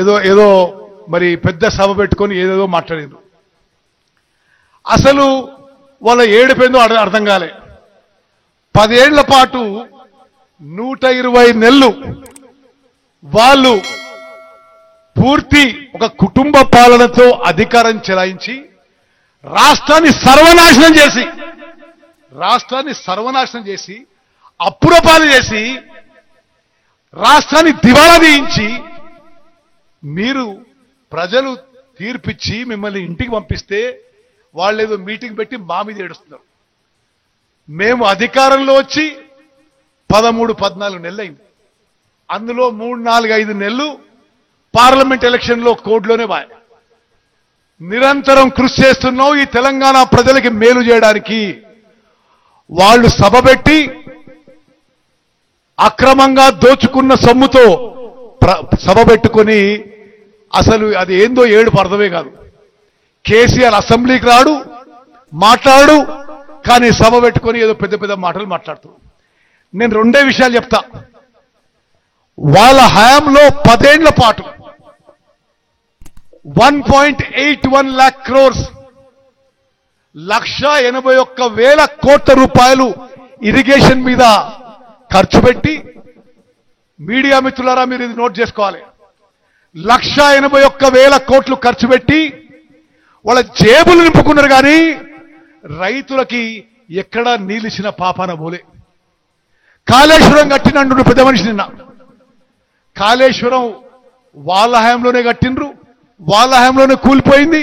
ఏదో ఏదో మరి పెద్ద సభ పెట్టుకొని ఏదేదో మాట్లాడారు. అసలు వాళ్ళ ఏడుపేందో అర్థం కాలే. 10 ఏళ్ల పాటు 120 నెలలు వాళ్ళు పూర్తి ఒక కుటుంబ పాలనతో అధికారం చెలాయించి రాష్ట్రాన్ని సర్వనాశనం చేసి అప్పుల పాలు చేసి రాష్ట్రాన్ని దివాళా తీయించి మీరు ప్రజలు తీర్పిచ్చి మిమ్మల్ని ఇంటికి పంపిస్తే వాళ్ళేదో మీటింగ్ పెట్టి మా మీద ఏడుస్తున్నారు. మేము అధికారంలో వచ్చి 13-14 నెలలైంది. అందులో 3-4-5 నెలలు పార్లమెంట్ ఎలక్షన్లో కోడ్లోనే బాయ్. నిరంతరం కృషి చేస్తున్నాం ఈ తెలంగాణ ప్రజలకి మేలు చేయడానికి. వాళ్ళు సభ పెట్టి అక్రమంగా దోచుకున్న సొమ్ముతో సభ పెట్టుకొని అసలు అది ఏందో ఏడుపు అర్థమే కాదు. కేసీఆర్ అసెంబ్లీకి రాడు, మాట్లాడు, కానీ సభ పెట్టుకొని ఏదో పెద్ద పెద్ద మాటలు మాట్లాడుతాడు. నేను 2 విషయాలు చెప్తా. వాళ్ళ హయాంలో 10 ఏళ్ల పాటు 1.81 lakh crores 1,81,000 కోట్ల రూపాయలు ఇరిగేషన్ మీద ఖర్చు పెట్టి, మీడియా మిత్రులారా మీరు ఇది నోట్ చేసుకోవాలి, 1,81,000 కోట్లు ఖర్చు పెట్టి వాళ్ళ జేబులు నింపుకున్నారు. కానీ రైతులకి ఎక్కడా నీళ్ళిచ్చిన పాపాన పోలే. కాళేశ్వరం కట్టినండు పెద్ద మనిషి నిన్న. కాళేశ్వరం వాళ్ళ హయాంలోనే కట్టిండ్రు, వాళ్ళ హయాంలోనే కూలిపోయింది.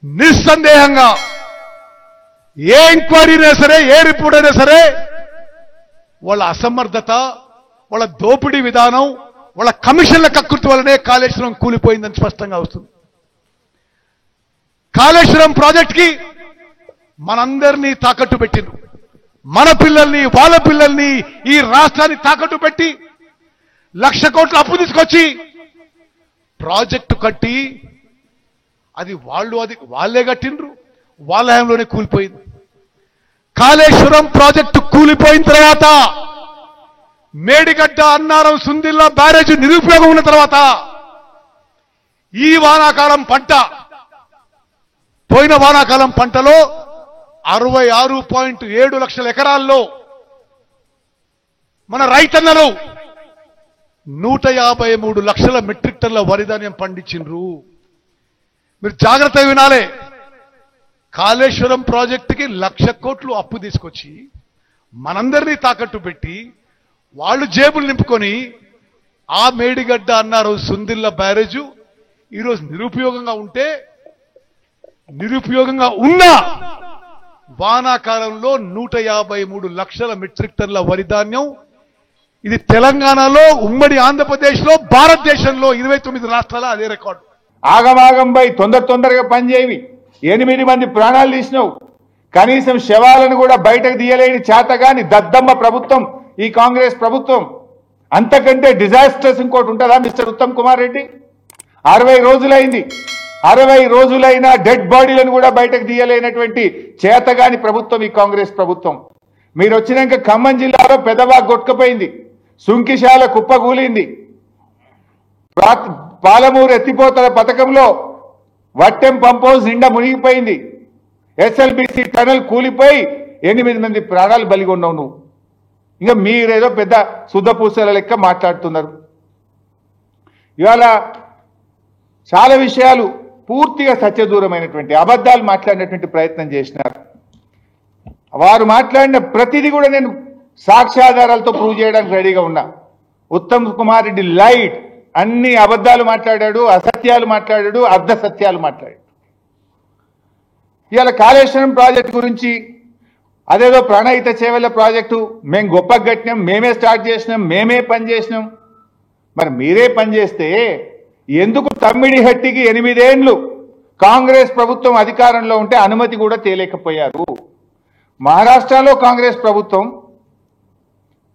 నిస్సందేహంగా ఏ ఎంక్వైరీ అయినా సరే, ఏ రిపోర్ట్ అయినా సరే వాళ్ళ అసమర్థత, వాళ్ళ దోపిడీ విధానం, వాళ్ళ కమిషన్ల కకృతి వల్లనే కాళేశ్వరం కూలిపోయిందని స్పష్టంగా వస్తుంది. కాళేశ్వరం ప్రాజెక్ట్కి మనందరినీ తాకట్టు పెట్టిండ్రు. మన పిల్లల్ని, వాళ్ళ పిల్లల్ని, ఈ రాష్ట్రాన్ని తాకట్టు పెట్టి 1,00,000 కోట్ల అప్పు తీసుకొచ్చి ప్రాజెక్టు కట్టి అది వాళ్ళే కట్టిండ్రు, వాళ్ళ హయాంలోనే కూలిపోయింది. కాళేశ్వరం ప్రాజెక్టు కూలిపోయిన తర్వాత, మేడిగడ్డ, అన్నారం, సుందిల్లా బ్యారేజ్ నిరుపయోగం ఉన్న తర్వాత ఈ వానాకాలం పంట, పోయిన వానాకాలం పంటలో 66.7 లక్షల ఎకరాల్లో మన రైతన్నలు 153 లక్షల మెట్రిక్ టన్నుల వరి ధాన్యం పండించిండ్రు. మీరు జాగ్రత్తగా వినాలే. కాళేశ్వరం ప్రాజెక్టుకి 1,00,000 కోట్లు అప్పు తీసుకొచ్చి మనందరినీ తాకట్టు పెట్టి వాళ్ళు జేబులు నింపుకొని ఆ మేడిగడ్డ, అన్నారు, సుందిల్ల బ్యారేజు ఈరోజు నిరుపయోగంగా ఉన్న వానాకాలంలో 153 లక్షల మెట్రిక్ టన్నుల వరి ధాన్యం. ఇది తెలంగాణలో, ఉమ్మడి ఆంధ్రప్రదేశ్లో, భారతదేశంలో 29 రాష్ట్రాల అదే రికార్డు. ఆగమాగంపై తొందరగా పనిచేయవి. 8 మంది ప్రాణాలు తీసినావు. కనీసం శవాలను కూడా బయటకు తీయలేని చేతగాని దద్దమ్మ ప్రభుత్వం ఈ కాంగ్రెస్ ప్రభుత్వం. అంతకంటే డిజాస్టర్స్ ఇంకోటి ఉంటుందా మిస్టర్ ఉత్తమ్ కుమార్ రెడ్డి? 60 రోజులైంది. 60 రోజులైనా డెడ్ బాడీలను కూడా బయటకు తీయలేనటువంటి చేతగాని ప్రభుత్వం ఈ కాంగ్రెస్ ప్రభుత్వం. మీరు వచ్చినాక ఖమ్మం జిల్లాలో పెదవా కొట్టుకుపోయింది, సుంకిశాల కుప్పగూలింది, పాలమూరు ఎత్తిపోతల పథకంలో వట్టెం పంపోజ్ నిండా మునిగిపోయింది, ఎస్ఎల్బిసి టనల్ కూలిపోయి 8 మంది ప్రాణాలు బలిగొన్నావు నువ్వు. ఇంకా మీరేదో పెద్ద శుద్ధపూసల లెక్క మాట్లాడుతున్నారు. ఇవాళ చాలా విషయాలు పూర్తిగా సత్యదూరమైనటువంటి అబద్ధాలు మాట్లాడినటువంటి ప్రయత్నం చేసినారు. వారు మాట్లాడిన ప్రతిదీ కూడా నేను సాక్ష్యాధారాలతో ప్రూవ్ చేయడానికి రెడీగా ఉన్నా. ఉత్తమ్ కుమార్ రెడ్డి లైట్ అన్ని అబద్ధాలు మాట్లాడాడు, అసత్యాలు మాట్లాడాడు, అర్ధ సత్యాలు మాట్లాడాడు. ఇవాళ కాళేశ్వరం ప్రాజెక్టు గురించి అదేదో ప్రాణహిత చేవెళ్ల ప్రాజెక్టు మేము గొప్పగా కట్టినాం, మేమే స్టార్ట్ చేసినాం, మేమే పని చేసినాం. మరి మీరే పని చేస్తే ఎందుకు తమ్మిడిహట్టికి 8 ఏళ్లు కాంగ్రెస్ ప్రభుత్వం అధికారంలో ఉంటే అనుమతి కూడా తేలేకపోయారు? మహారాష్ట్రలో కాంగ్రెస్ ప్రభుత్వం,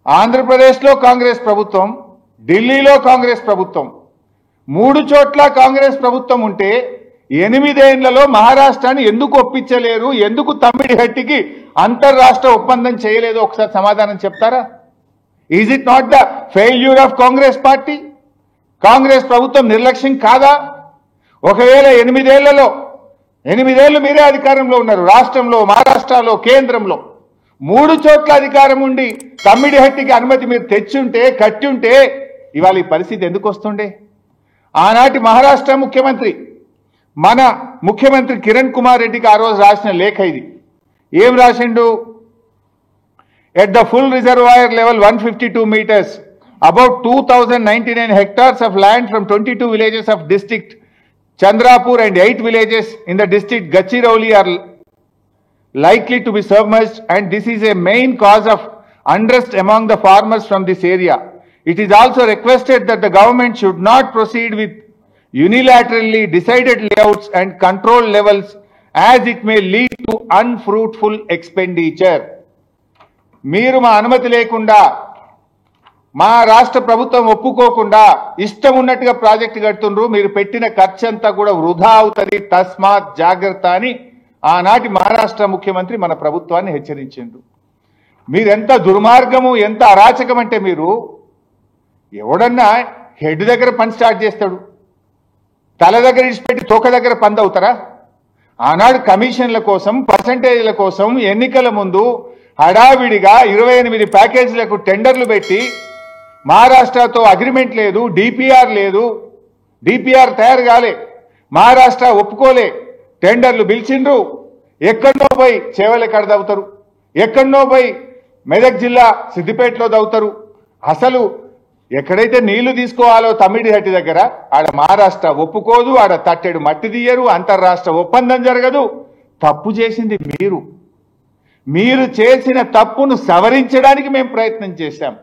ఆంధ్రప్రదేశ్లో కాంగ్రెస్ ప్రభుత్వం, ఢిల్లీలో కాంగ్రెస్ ప్రభుత్వం, 3 చోట్ల కాంగ్రెస్ ప్రభుత్వం ఉంటే 8 ఏళ్లలో మహారాష్ట్రాన్ని ఎందుకు ఒప్పించలేరు? ఎందుకు తమ్మిడిహట్టికి అంతర్రాష్ట్ర ఒప్పందం చేయలేదు? ఒకసారి సమాధానం చెప్తారా? Is it not the failure of Congress party? Congress ప్రభుత్వం నిర్లక్ష్యం కాదా? ఒకవేళ 8 ఏళ్ళు మీరే అధికారంలో ఉన్నారు. రాష్ట్రంలో, మహారాష్ట్రలో, కేంద్రంలో 3 చోట్ల అధికారం ఉండి తమ్మిడిహట్టికి అనుమతి మీరు తెచ్చుంటే, కట్టుంటే ఇవాళ ఈ పరిస్థితి ఎందుకు వస్తుండే? ఆనాటి మహారాష్ట్ర ముఖ్యమంత్రి, మన ముఖ్యమంత్రి కిరణ్ కుమార్ రెడ్డికి ఆ రోజు రాసిన లేఖ ఇది. ఏం రాసిండు? At the full reservoir level 152 meters, about 2099 hectares of land from 22 villages of district Chandrapur and 8 villages in the district Gadchiroli are likely to be submerged, and this is a main cause of unrest among the farmers from this area. It is also requested that the government should not proceed with unilaterally decided layouts and control levels, as it may lead to unfruitful expenditure. మీరు మా అనుమతి లేకుండా, మా రాష్ట్ర ప్రభుత్వం ఒప్పుకోకుండా ఇష్టం ఉన్నట్టుగా ప్రాజెక్టు కడుతుండ్రు, మీరు పెట్టిన ఖర్చు అంతా కూడా వృధా అవుతుంది, తస్మాత్ జాగ్రత్త అని ఆనాటి మహారాష్ట్ర ముఖ్యమంత్రి మన ప్రభుత్వాన్ని హెచ్చరించిండు. మీరెంత దుర్మార్గము, ఎంత అరాచకం అంటే, మీరు ఎవడన్నా హెడ్ దగ్గర పని స్టార్ట్ చేస్తాడు, తల దగ్గర ఇచ్చిపెట్టి తోక దగ్గర పంది అవుతారా? ఆనాడు కమిషన్ల కోసం, పర్సంటేజ్ల కోసం ఎన్నికల ముందు హడావిడిగా 28 ప్యాకేజీలకు టెండర్లు పెట్టి, మహారాష్ట్రతో అగ్రిమెంట్ లేదు, డిపిఆర్ లేదు, డిపిఆర్ తయారు కాలే, మహారాష్ట్ర ఒప్పుకోలే, టెండర్లు పిలిచిండ్రు. ఎక్కడనో పోయి చేవలెక్కడ దవుతారు, ఎక్కడనో పోయి మెదక్ జిల్లా సిద్దిపేటలో దవుతారు. అసలు ఎక్కడైతే నీళ్లు తీసుకోవాలో తమ్మిడిహట్టి దగ్గర, ఆడ మహారాష్ట్ర ఒప్పుకోదు, ఆడ తట్టెడు మట్టి తీయరు, అంతర్రాష్ట్ర ఒప్పందం జరగదు. తప్పు చేసింది మీరు. మీరు చేసిన తప్పును సవరించడానికి మేము ప్రయత్నం చేశాం.